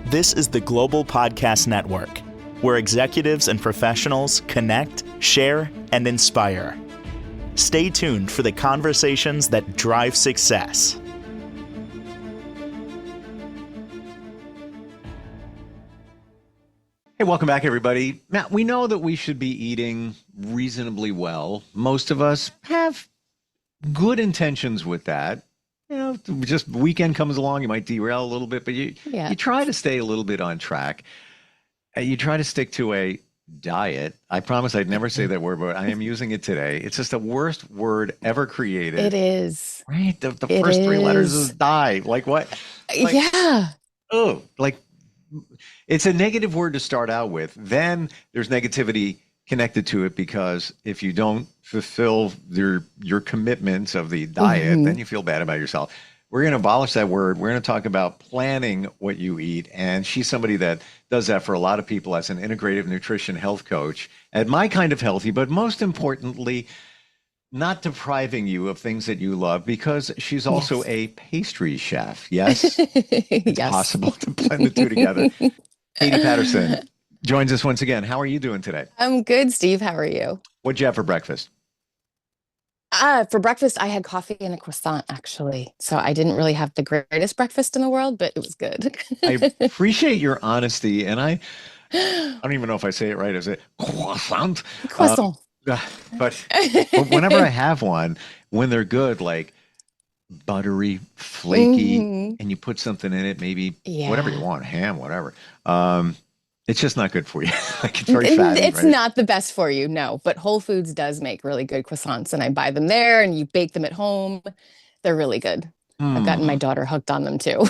This is the Global Podcast Network, where executives and professionals connect, share, and inspire. Stay tuned for the conversations that drive success. Hey, welcome back, everybody. Now, we know that we should be eating reasonably well. Most of us have good intentions with that. You know, just the weekend comes along, you might derail a little bit, but you try to stay a little bit on track. You try to stick to a diet. I promise I'd never say that word, but I am using it today. It's just the worst word ever created. It is. Right? The first three letters is die. Like what? Like, yeah. Oh, like it's a negative word to start out with. Then there's negativity connected to it because if you don't fulfill your commitments of the diet, then you feel bad about yourself. We're going to abolish that word. We're going to talk about planning what you eat. And she's somebody that does that for a lot of people as an integrative nutrition health coach at My Kind of Healthy, but most importantly, not depriving you of things that you love because she's also a pastry chef. Yes, it's possible to blend the two together. Katie Patterson joins us once again. How are you doing today? I'm good, Steve. How are you? What'd you have for breakfast? For breakfast, I had coffee and a croissant, actually. So I didn't really have the greatest breakfast in the world, but it was good. I appreciate your honesty. And I don't even know if I say it right. Is it croissant? Croissant. But whenever I have one, when they're good, like buttery, flaky, and you put something in it, maybe whatever you want, ham, whatever. It's just not good for you. Like it's very fatty. It's not the best for you, no. But Whole Foods does make really good croissants, and I buy them there, and you bake them at home. They're really good. I've gotten my daughter hooked on them too.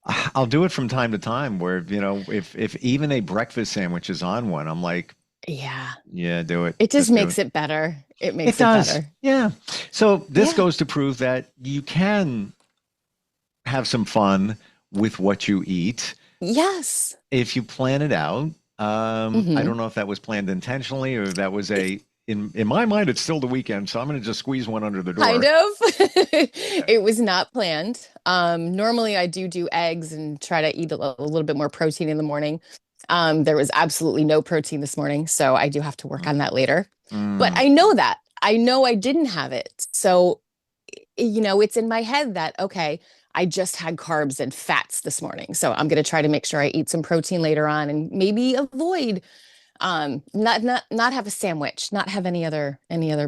I'll do it from time to time where, you know, if even a breakfast sandwich is on one, I'm like, yeah, do it. It just makes it better. It makes it better. Yeah. So this goes to prove that you can have some fun with what you eat. Yes. If you plan it out. I don't know if that was planned intentionally or if that was in my mind, it's still the weekend. So I'm going to just squeeze one under the door. Kind of. It was not planned. Normally I do eggs and try to eat a little bit more protein in the morning. There was absolutely no protein this morning, so I do have to work on that later. But I know that. I know I didn't have it. So, you know, it's in my head that, okay, I just had carbs and fats this morning. So I'm going to try to make sure I eat some protein later on and maybe avoid not have a sandwich, not have any other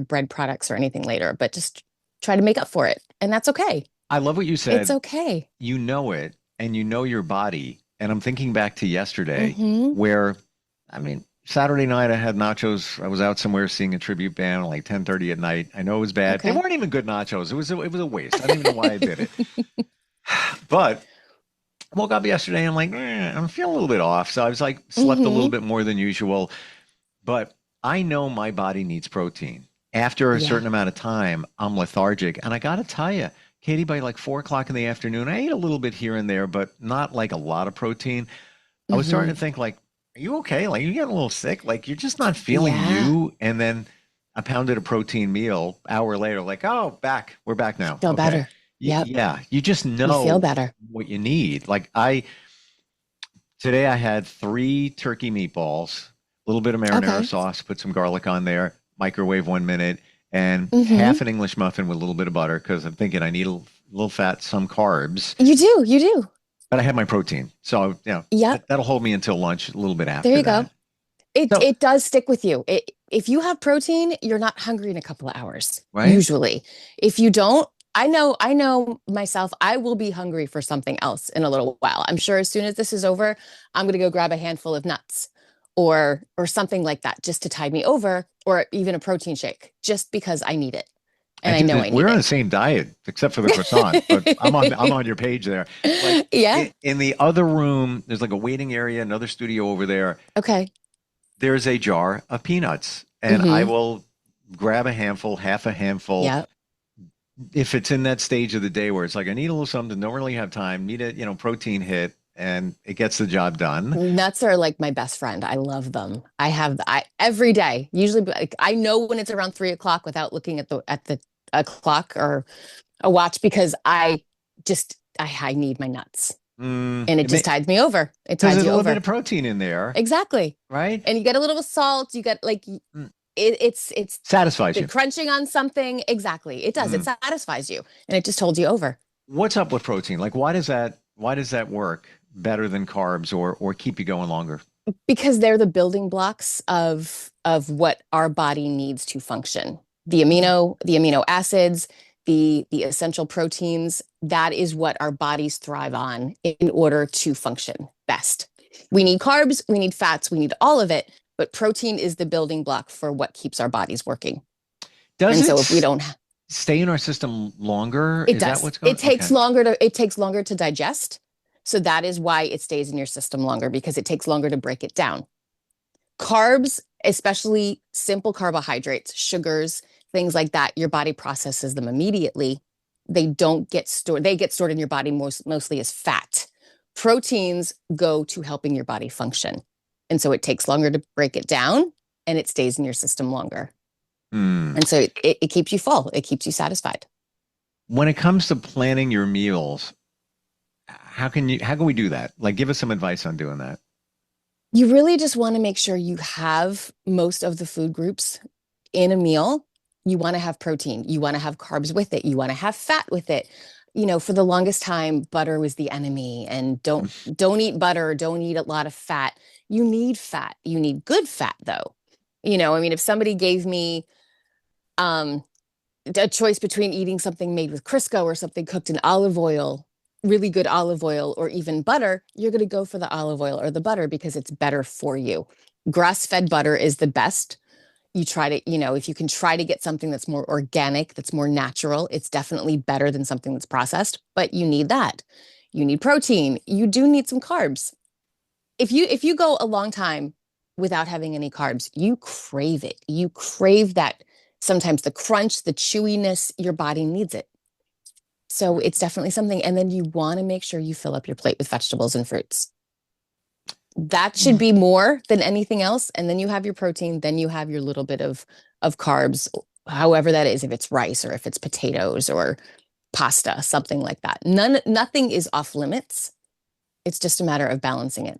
bread products or anything later, but just try to make up for it. And that's okay. I love what you said. It's okay. You know it and you know your body. And I'm thinking back to yesterday where, I mean, Saturday night I had nachos. I was out somewhere seeing a tribute band like 10:30 at night. I know it was bad. They weren't even good nachos. It was a waste. I don't even know why I did it. But I woke up yesterday and I'm like, I'm feeling a little bit off. So I was like, slept a little bit more than usual. But I know my body needs protein. After a certain amount of time, I'm lethargic. And I got to tell you, Katie, by like 4 o'clock in the afternoon, I ate a little bit here and there, but not like a lot of protein. I was starting to think like, are you okay? Like you getting a little sick? Like you're just not feeling you. And then I pounded a protein meal hour later, like, oh, we're back now. Feel better. Yeah. You just know you feel better. What you need. Like today I had 3 turkey meatballs, a little bit of marinara sauce, put some garlic on there, microwave 1 minute, and half an English muffin with a little bit of butter because I'm thinking I need a little fat, some carbs. You do. But I have my protein. So, you know, that'll hold me until lunch, a little bit after There you that. go. It does stick with you. If you have protein, you're not hungry in a couple of hours, usually. If you don't, I know myself, I will be hungry for something else in a little while. I'm sure as soon as this is over, I'm going to go grab a handful of nuts or something like that just to tide me over, or even a protein shake just because I need it. And I know I need we're it. on the same diet except for the croissant, but I'm on your page there. Like, in the other room, there's like a waiting area, another studio over there. Okay. There's a jar of peanuts and I will grab a handful, half a handful. Yeah. If it's in that stage of the day where it's like, I need a little something, don't really have time, need a, protein hit, and it gets the job done. Nuts are like my best friend. I love them. I every day, usually like, I know when it's around 3 o'clock without looking at a clock or a watch because I need my nuts. And it just tides me over. It because tides there's you a little over. bit of protein in there, Exactly. right? And you get a little salt. You get like it's Satisfies the you. crunching on something. Exactly. It does. It satisfies you, and it just holds you over. What's up with protein? Like, why does that work better than carbs or keep you going longer? Because they're the building blocks of what our body needs to function. The amino acids, the essential proteins, that is what our bodies thrive on in order to function best. We need carbs, we need fats, we need all of it, but protein is the building block for what keeps our bodies working. Does And it so if we don't stay in our system longer? it Is that does. what's going? It takes longer to digest. So that is why it stays in your system longer, because it takes longer to break it down. Carbs, especially simple carbohydrates, sugars, things like that, your body processes them immediately. They don't get stored. They get stored in your body mostly as fat. Proteins go to helping your body function. And so it takes longer to break it down, and it stays in your system longer. And so it keeps you full. It keeps you satisfied. When it comes to planning your meals, how can we do that? Like, give us some advice on doing that. You really just want to make sure you have most of the food groups in a meal. You want to have protein. You want to have carbs with it. You want to have fat with it. You know, for the longest time, butter was the enemy, and don't eat butter. Don't eat a lot of fat. You need fat. You need good fat, though. You know, I mean, if somebody gave me a choice between eating something made with Crisco or something cooked in olive oil, really good olive oil, or even butter, you're going to go for the olive oil or the butter because it's better for you. Grass-fed butter is the best. You try to, you know, if you can try to get something that's more organic, that's more natural, it's definitely better than something that's processed, but you need that. You need protein. You do need some carbs. If you go a long time without having any carbs, you crave it. You crave that, sometimes the crunch, the chewiness, your body needs it. So it's definitely something. And then you want to make sure you fill up your plate with vegetables and fruits. That should be more than anything else. And then you have your protein, then you have your little bit of carbs, however that is, if it's rice or if it's potatoes or pasta, something like that. Nothing is off limits. It's just a matter of balancing it.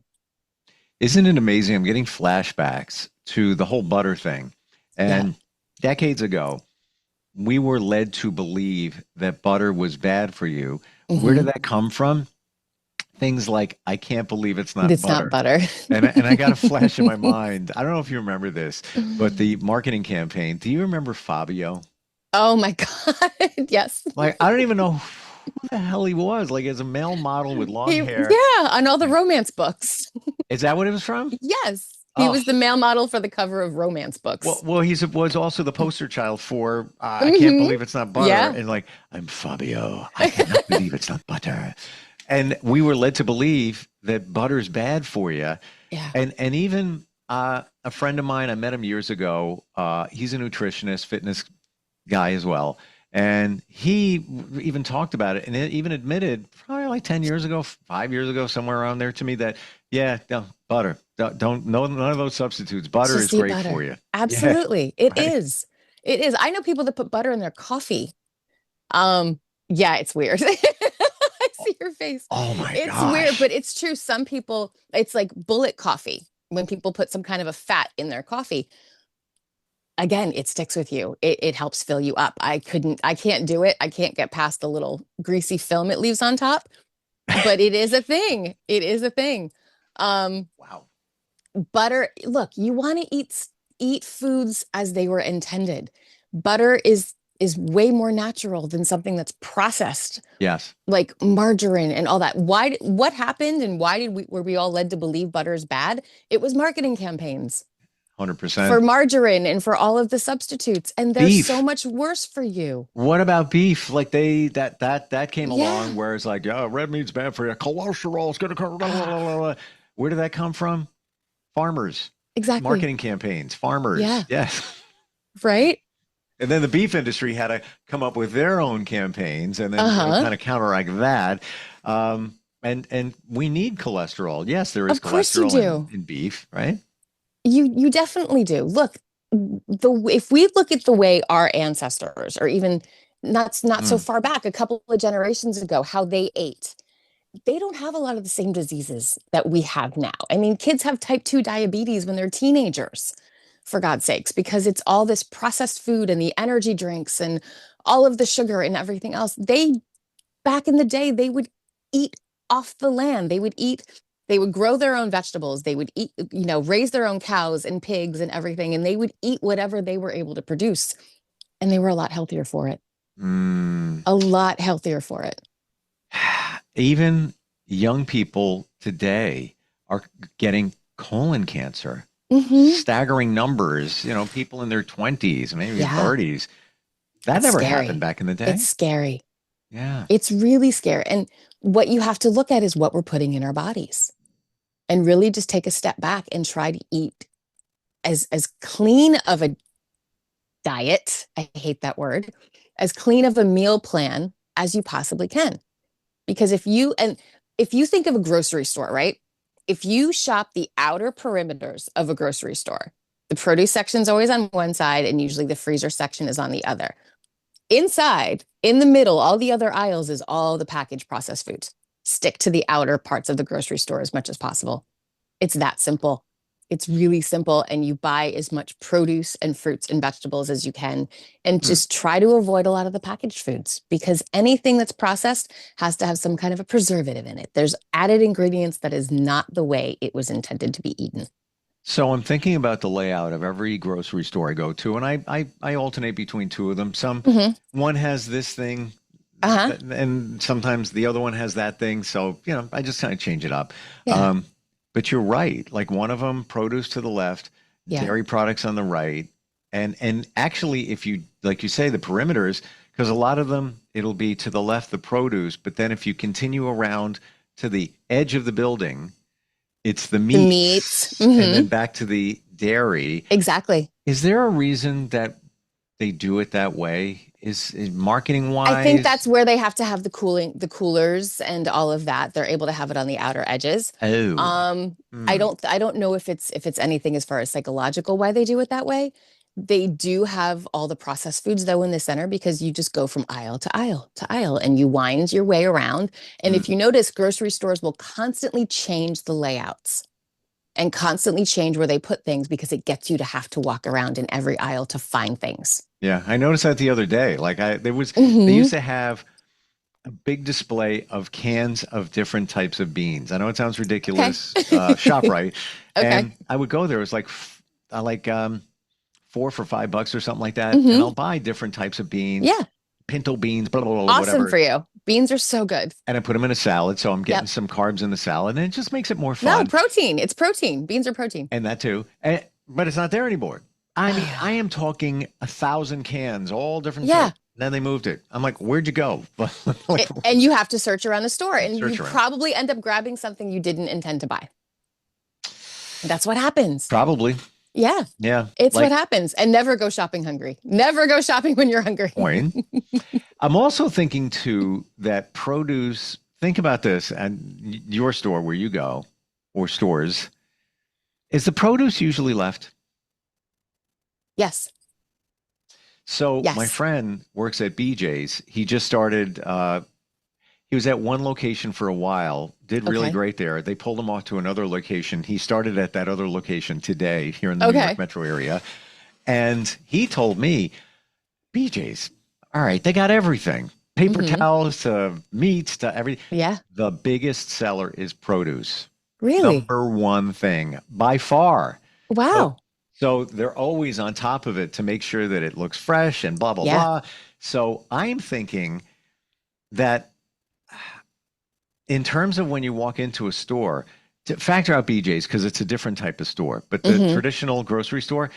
Isn't it amazing? I'm getting flashbacks to the whole butter thing. And decades ago, we were led to believe that butter was bad for you. Where did that come from? Things like, I can't believe it's not butter. And I got a flash in my mind. I don't know if you remember this, but the marketing campaign. Do you remember Fabio? Oh my God. Yes. Like, I don't even know who the hell he was. Like, as a male model with long hair. Yeah, on all the romance books. Is that what it was from? Yes. He was the male model for the cover of romance books. Well, he was also the poster child for I can't believe it's not butter. Yeah. And like, I'm Fabio. I cannot believe it's not butter. And we were led to believe that butter's bad for you. Yeah. And even a friend of mine, I met him years ago. He's a nutritionist, fitness guy as well. And he even talked about it and even admitted probably like 10 years ago, 5 years ago, somewhere around there to me that, no, butter. Don't none of those substitutes. Butter is great for you. Absolutely. Yeah, it is. It is. I know people that put butter in their coffee. Yeah, it's weird. I see your face. Oh my gosh. It's weird, but it's true. Some people, it's like bullet coffee. When people put some kind of a fat in their coffee, again, it sticks with you. It helps fill you up. I can't do it. I can't get past the little greasy film it leaves on top, but it is a thing. It is a thing. Wow. Butter, look, you want to eat foods as they were intended. Butter is way more natural than something that's processed. Yes. Like margarine and all that. What happened and why were we all led to believe butter is bad? It was marketing campaigns. 100%. For margarine and for all of the substitutes. And they're beef. So much worse for you. What about beef? Like that came along where it's like, red meat's bad for you. Cholesterol is going to come. Where did that come from? Farmers. Exactly. Marketing campaigns. Farmers. Yeah. Yes. Right? And then the beef industry had to come up with their own campaigns and then kind of counteract that. And we need cholesterol. Yes, there is cholesterol in beef, right? You definitely do. Look, if we look at the way our ancestors, or even not so far back, a couple of generations ago, how they ate, they don't have a lot of the same diseases that we have now. I mean, kids have type 2 diabetes when they're teenagers, for God's sakes, because it's all this processed food and the energy drinks and all of the sugar and everything else. Back in the day, they would eat off the land. They would grow their own vegetables. They would eat, raise their own cows and pigs and everything. And they would eat whatever they were able to produce. And they were a lot healthier for it. A lot healthier for it. Even young people today are getting colon cancer. Staggering numbers, people in their 20s, maybe 30s. That never happened back in the day. It's scary. Yeah. It's really scary. And what you have to look at is what we're putting in our bodies and really just take a step back and try to eat as clean of a diet. I hate that word. As clean of a meal plan as you possibly can. Because if you think of a grocery store, right? If you shop the outer perimeters of a grocery store, the produce section is always on one side and usually the freezer section is on the other. Inside, in the middle, all the other aisles is all the packaged processed foods. Stick to the outer parts of the grocery store as much as possible. It's that simple. It's really simple. And you buy as much produce and fruits and vegetables as you can. And just try to avoid a lot of the packaged foods, because anything that's processed has to have some kind of a preservative in it. There's added ingredients that is not the way it was intended to be eaten. So I'm thinking about the layout of every grocery store I go to, and I alternate between two of them. One has this thing, and sometimes the other one has that thing. So, I just kind of change it up. Yeah. But you're right. Like one of them, produce to the left, dairy products on the right. And actually, if you, like you say, the perimeters, because a lot of them, it'll be to the left, the produce. But then if you continue around to the edge of the building, it's the meats, and then back to the dairy. Exactly. Is there a reason that they do it that way? Is marketing wise? I think that's where they have to have the coolers and all of that. They're able to have it on the outer edges. I don't know if it's anything as far as psychological why they do it that way. They do have all the processed foods though in the center, because you just go from aisle to aisle to aisle and you wind your way around. And if you notice, grocery stores will constantly change the layouts and constantly change where they put things, because it gets you to have to walk around in every aisle to find things. Yeah, I noticed that the other day. Like they used to have a big display of cans of different types of beans. I know it sounds ridiculous, ShopRite. And I would go there. It was like 4 for $5 or something like that. And I'll buy different types of beans. Yeah. Pinto beans, blah, blah, blah, awesome whatever. For you. Beans are so good. And I put them in a salad. So I'm getting some carbs in the salad, and it just makes it more fun. No, protein. It's protein. Beans are protein. And that too. But it's not there anymore. I mean, I am talking 1,000 cans, all different. Yeah. Then they moved it. I'm like, where'd you go? And you have to search around the store, and you probably end up grabbing something you didn't intend to buy. That's what happens. Probably. Yeah. Yeah. It's what happens. And never go shopping hungry. Never go shopping when you're hungry. Point. I'm also thinking too that produce, think about this, and your store where you go, or stores, is the produce usually left? Yes. So my friend works at BJ's. He just started, he was at one location for a while, did really great there. They pulled him off to another location. He started at that other location today here in the New York metro area. And he told me, BJ's, all right, they got everything. Paper towels to meats to everything. Yeah. The biggest seller is produce. Really? Number one thing by far. Wow. So they're always on top of it to make sure that it looks fresh and blah, blah, blah. So I'm thinking that in terms of when you walk into a store, to factor out BJ's because it's a different type of store, but the traditional grocery store,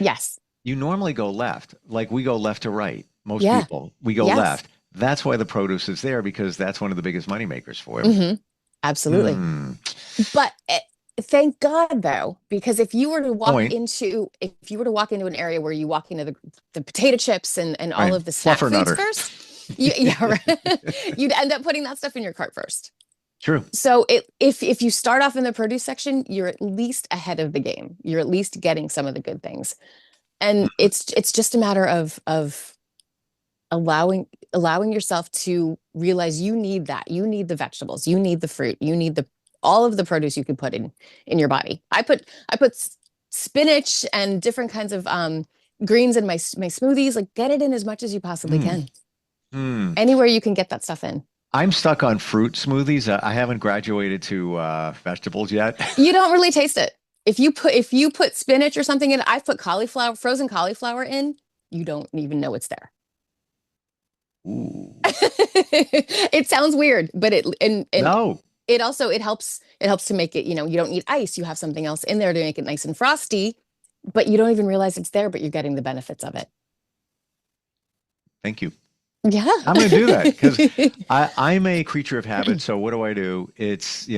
you normally go left. Like we go left to right. Most people, we go left. That's why the produce is there, because that's one of the biggest money makers for it. Absolutely. But thank God though, because if you were to walk into an area where you walk into the potato chips and all of the snack foods first, you'd end up putting that stuff in your cart first. True. So if you start off in the produce section, you're at least ahead of the game. You're at least getting some of the good things. And it's just a matter of allowing yourself to realize you need that. You need the vegetables, you need the fruit, you need the all of the produce you can put in your body. I put spinach and different kinds of greens in my smoothies. Like, get it in as much as you possibly Mm. can. Mm. Anywhere you can get that stuff in. I'm stuck on fruit smoothies. I haven't graduated to vegetables yet. You don't really taste it. If you put spinach or something in, I've put frozen cauliflower in, you don't even know it's there. Ooh. It sounds weird, but and No. it helps to make it, you don't need ice. You have something else in there to make it nice and frosty, but you don't even realize it's there, but you're getting the benefits of it. Thank you. Yeah. I'm going to do that because I'm a creature of habit. So what do? It's,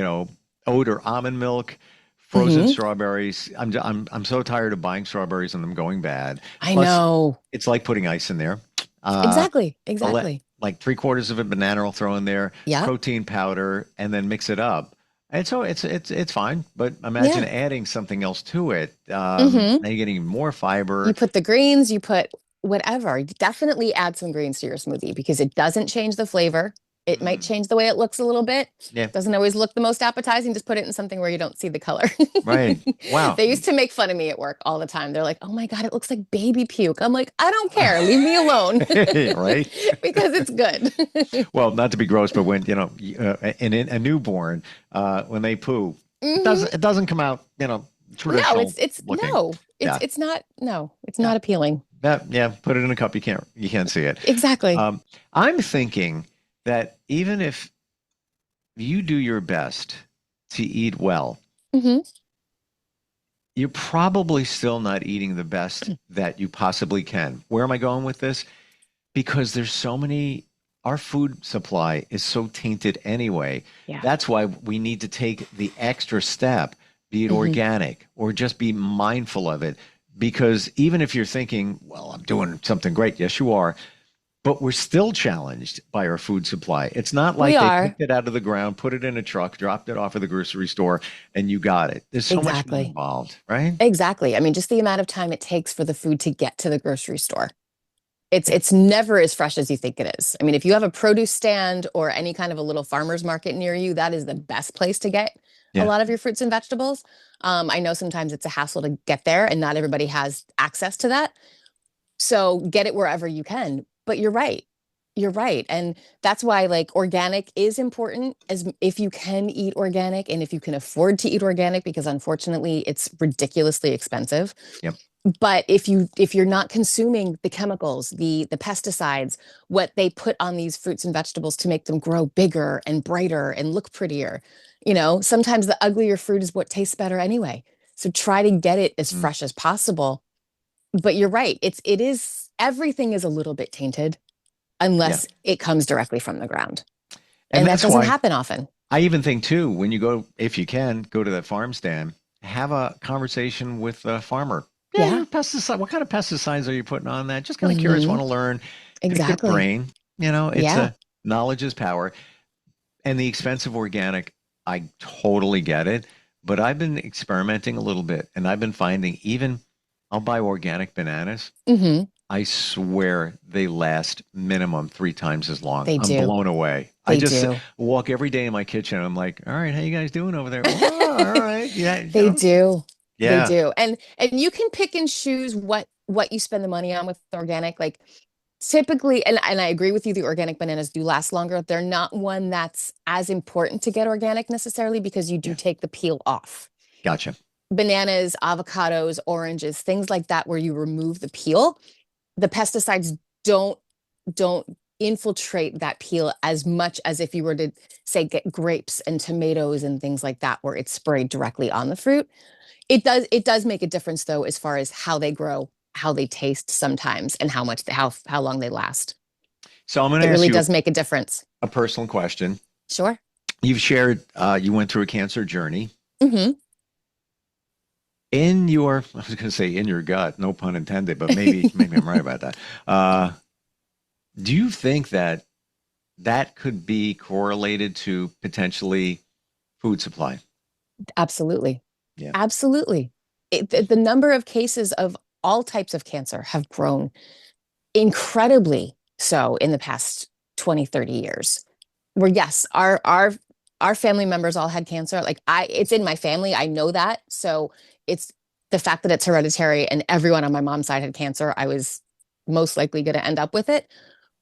oat or almond milk, frozen Mhm. strawberries. I'm so tired of buying strawberries and them going bad. I Plus, know. it's like putting ice in there. Exactly. I'll let Exactly. like three-quarters of a banana I'll throw in there, Yeah. protein powder, and then mix it up. And so it's fine. But imagine Yeah. adding something else to it. Hmm. Now you're getting more You fiber. put the greens, you put whatever. Definitely add some greens to your smoothie because it doesn't change the flavor. It might Mm, change the way it looks a little bit. yeah, Doesn't always look the most appetizing. Just put it in something where you don't see the color. right. Wow. They used to make fun of me at work all the time. They're like, "Oh my God, it looks like baby puke." I'm like, "I don't care. Leave me alone." Right. Because it's good. Well, not to be gross, but when in a newborn, when they poo, it Hmm. doesn't come out No, traditional it's looking. no. It's Yeah, it's not no, it's yeah, not appealing. yeah. Put it in a cup. You can't see it. Exactly. Um, I'm thinking that even if you do your best to eat well, Hmm. you're probably still not eating the best that you possibly can. Where am I going with this? Because there's so many, our food supply is so tainted anyway. Yeah. That's why we need to take the extra step, be it Hmm. organic or just be mindful of it. Because even if you're thinking, well, I'm doing something great, yes, you are, but we're still challenged by our food supply. It's not We like they are. picked it out of the ground, put it in a truck, dropped it off at the grocery store, and you got it. There's so much more Exactly. involved, right? Exactly. I mean, just the amount of time it takes for the food to get to the grocery store. It's Yeah. it's never as fresh as you think it is. I mean, if you have a produce stand or any kind of a little farmer's market near you, that is the best place to get a Yeah. lot of your fruits and vegetables. I know sometimes it's a hassle to get there, and not everybody has access to that. So get it wherever you can. But you're right. You're right. And that's why, like, organic is important, as if you can eat organic and if you can afford to eat organic, because unfortunately it's ridiculously expensive. Yep. But if you're not consuming the chemicals, the pesticides, what they put on these fruits and vegetables to make them grow bigger and brighter and look prettier, sometimes the uglier fruit is what tastes better anyway. So try to get it as Mm. fresh as possible. But you're right. It is everything is a little bit tainted Yeah. unless it comes directly from the ground. And And that that's doesn't why happen often. I even think too, when you go, if you can, go to that farm stand, have a conversation with the farmer. Yeah, Yeah. your pesticide. What kind of pesticides are you putting on that? Just kind of curious, Hmm. want to learn. Pick their Exactly. brain. It's Yeah. a knowledge is power. And the expensive organic, I totally get it. But I've been experimenting a little bit, and I've been finding even I'll buy organic bananas. Hmm. I swear they last minimum 3 times as long. They I'm do. blown away. I They just do. walk every day in my kitchen. I'm like, all right, how you guys doing over there? Oh, all right. Yeah. They do. They Yeah. do. And you can pick and choose what you spend the money on with organic. Like, typically, and I agree with you, the organic bananas do last longer. They're not one that's as important to get organic necessarily because you do Yeah. take the peel off. Gotcha. Bananas, avocados, oranges, things like that where you remove the peel, the pesticides don't infiltrate that peel as much as if you were to, say, get grapes and tomatoes and things like that where it's sprayed directly on the fruit. It does make a difference though, as far as how they grow, how they taste sometimes, and how long they last. So I'm going to It ask really you does make a difference. a personal question. Sure. You've shared you went through a cancer journey. Hmm. I was going to say in your gut, no pun intended, but maybe I'm right about that. Do you think that that could be correlated to potentially food supply? Absolutely. Yeah. Absolutely. The number of cases of all types of cancer have grown incredibly. So in the past 20, 30 years, where yes, our family members all had cancer. Like it's in my family. I know that. So it's the fact that it's hereditary and everyone on my mom's side had cancer. I was most likely going to end up with it.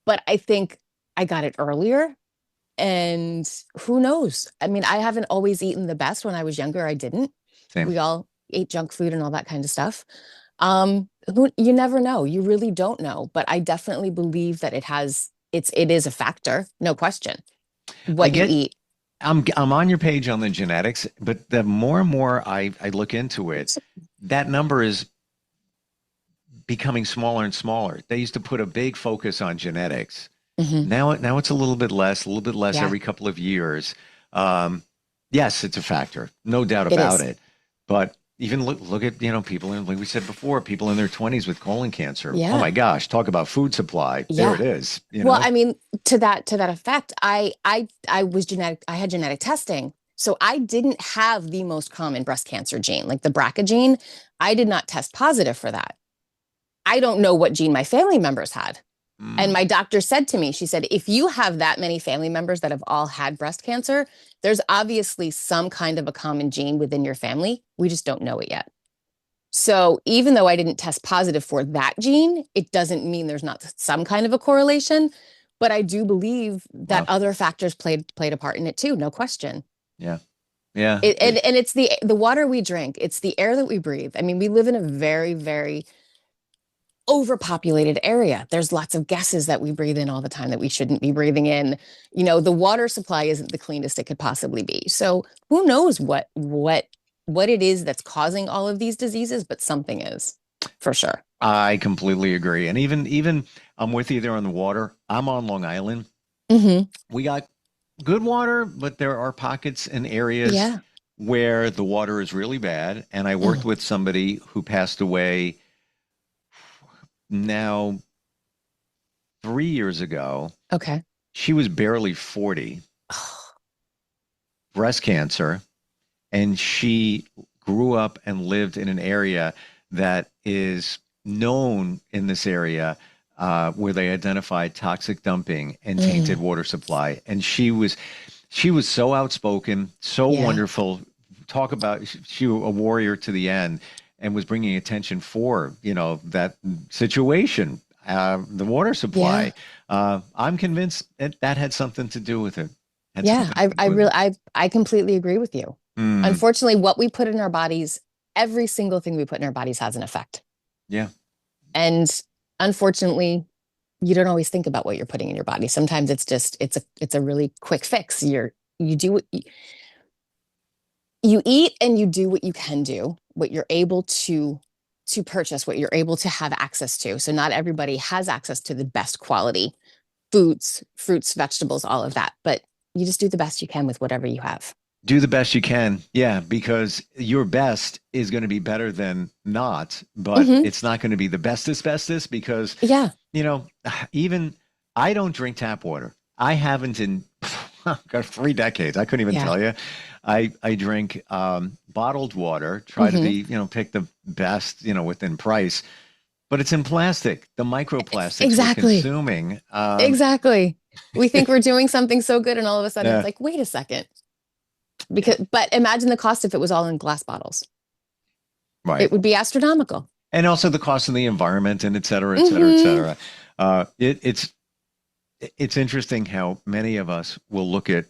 But I think I got it earlier. And who knows? I mean, I haven't always eaten the best. When I was younger, I didn't. Same. We all ate junk food and all that kind of stuff. You never know. You really don't know. But I definitely believe that it is a factor, no question. I What you get eat. I'm on your page on the genetics, but the more and more I look into it, that number is becoming smaller and smaller. They used to put a big focus on genetics. Mhm. Now it's a little bit less Yeah, every couple of years. Um, yes, it's a factor, no doubt it about is. it. But even look at, people in, like we said before, people in their 20s with colon cancer. Oh Yeah. my gosh, talk about food supply. There Yeah. it is, Well, I mean, to that effect, I was genetic. I had genetic testing, so I didn't have the most common breast cancer gene, like the BRCA gene. I did not test positive for that. I don't know what gene my family members had. And Mm, my doctor said to me, she said, if you have that many family members that have all had breast cancer, there's obviously some kind of a common gene within your family. We just don't know it yet. So even though I didn't test positive for that gene, it doesn't mean there's not some kind of a correlation. But I do believe that wow. other factors played a part in it too, no question. Yeah. Yeah. And it's the water we drink, it's the air that we breathe. I mean, we live in a very, very overpopulated area. There's lots of gases that we breathe in all the time that we shouldn't be breathing in. The water supply isn't the cleanest it could possibly be. So who knows what it is that's causing all of these diseases, but something is for sure. I completely agree. And even I'm with you there on the water. I'm on Long Island. Hmm. We got good water, but there are pockets and areas Yeah. where the water is really bad. And I worked Mm. with somebody who passed away now 3 years ago. Okay. She was barely 40, breast cancer, and she grew up and lived in an area that is known in this area, where they identified toxic dumping and tainted Mm. water supply. And she was so outspoken, so Yeah. wonderful. Talk about she was a warrior to the end, and was bringing attention for that situation, the water Yeah. supply. I'm convinced that had something to do with it. Had Yeah. something I, to I do with really, it. I completely agree with you. Mm, Unfortunately, what we put in our bodies, every single thing we put in our bodies has an effect. yeah. And unfortunately, you don't always think about what you're putting in your body. Sometimes it's a really quick fix. You do what you eat, and you do what you can do, what you're able to purchase, what you're able to have access to. So not everybody has access to the best quality foods, fruits, vegetables, all of that, but you just do the best you can with whatever you have. Do the best you can. Yeah, because your best is going to be better than not, but Hmm. it's not going to be the bestest because, Yeah. you know, even I don't drink tap water. I haven't in got 3 decades. I couldn't even Yeah. tell you. I drink bottled water, try to Hmm. be, pick the best, within price, but it's in plastic. The microplastics we're Exactly. consuming. Exactly. We think we're doing something so good, and all of a sudden it's Yeah, like, wait a second. yeah, But imagine the cost if it was all in glass bottles. right. It would be astronomical. And also the cost of the environment and et cetera, et cetera, et Hmm. cetera. It's interesting how many of us will look at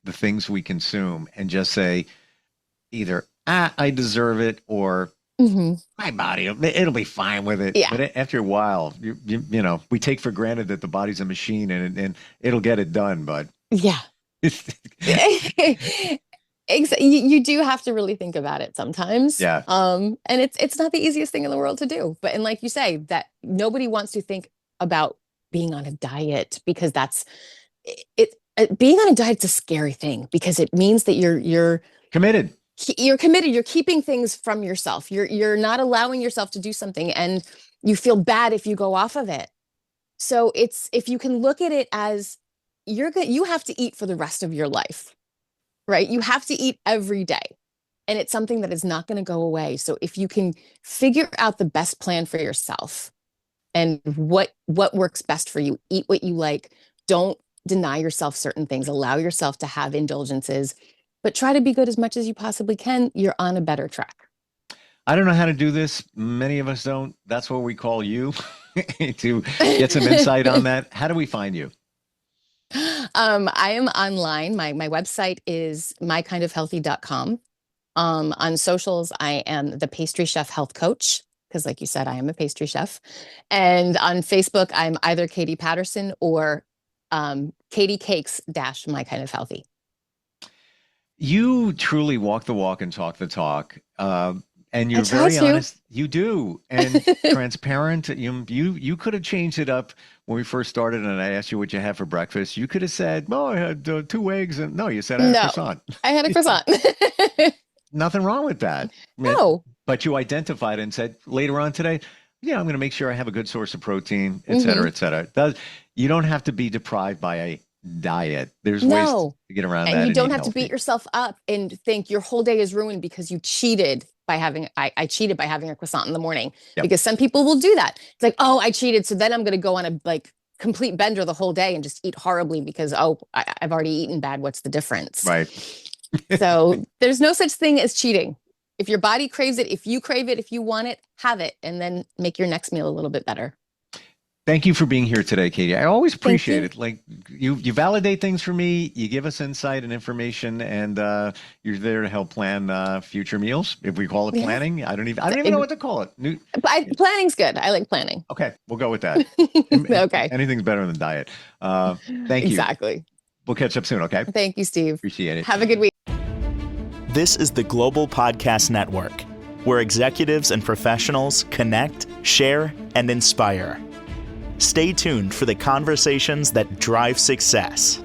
the things we consume and just say either I deserve it, or Hmm. my body it'll be fine with it. Yeah. But after a while, we take for granted that the body's a machine, and it'll get it done. But Yeah. You do have to really think about it sometimes. yeah, And it's not the easiest thing in the world to do. But and like you say, that nobody wants to think about being on a diet, because being on a diet's a scary thing, because it means that committed. you're committed. You're keeping things from yourself. You're not allowing yourself to do something, and you feel bad if you go off of it. So it's if you can look at it as you're good, you have to eat for the rest of your life, right? You have to eat every day. And it's something that is not going to go away. So if you can figure out the best plan for yourself, and what works best for you. Eat what you like. Don't deny yourself certain things. Allow yourself to have indulgences, but try to be good as much as you possibly can. You're on a better track. I don't know how to do this. Many of us don't. That's what we call you to get some insight on that. How do we find you? I am online. My website is mykindofhealthy.com. On socials, I am the Pastry Chef Health Coach, because like you said, I am a pastry chef. And on Facebook, I'm either Katie Patterson or Katie Cakes - My Kind of Healthy. You truly walk the walk and talk the talk. And you're very honest. You do. And transparent. You could have changed it up when we first started and I asked you what you had for breakfast. You could have said, "Oh, I had 2 eggs." And no, you said I had a croissant. I had a croissant. Nothing wrong with that. No. But you identified and said later on today, yeah, I'm going to make sure I have a good source of protein, et cetera, et cetera. You don't have to be deprived by a diet. There's ways to get around that. And you don't have to beat yourself up and think your whole day is ruined because you cheated by having, I cheated by having a croissant in the morning. Because some people will do that. It's like, oh, I cheated, so then I'm going to go on a complete bender the whole day and just eat horribly because, I've already eaten bad. What's the difference? Right. So there's no such thing as cheating. If your body craves it, if you crave it, if you want it, have it, and then make your next meal a little bit better. Thank you for being here today, Katie. I always appreciate it. Like you validate things for me. You give us insight and information, and you're there to help plan future meals. If we call it planning, I don't even know what to call it. Planning's good. I like planning. Okay, we'll go with that. Okay. Anything's better than diet. Thank you. Exactly. We'll catch up soon. Okay. Thank you, Steve. Appreciate it. Have a good week. This is the Global Podcast Network, where executives and professionals connect, share, and inspire. Stay tuned for the conversations that drive success.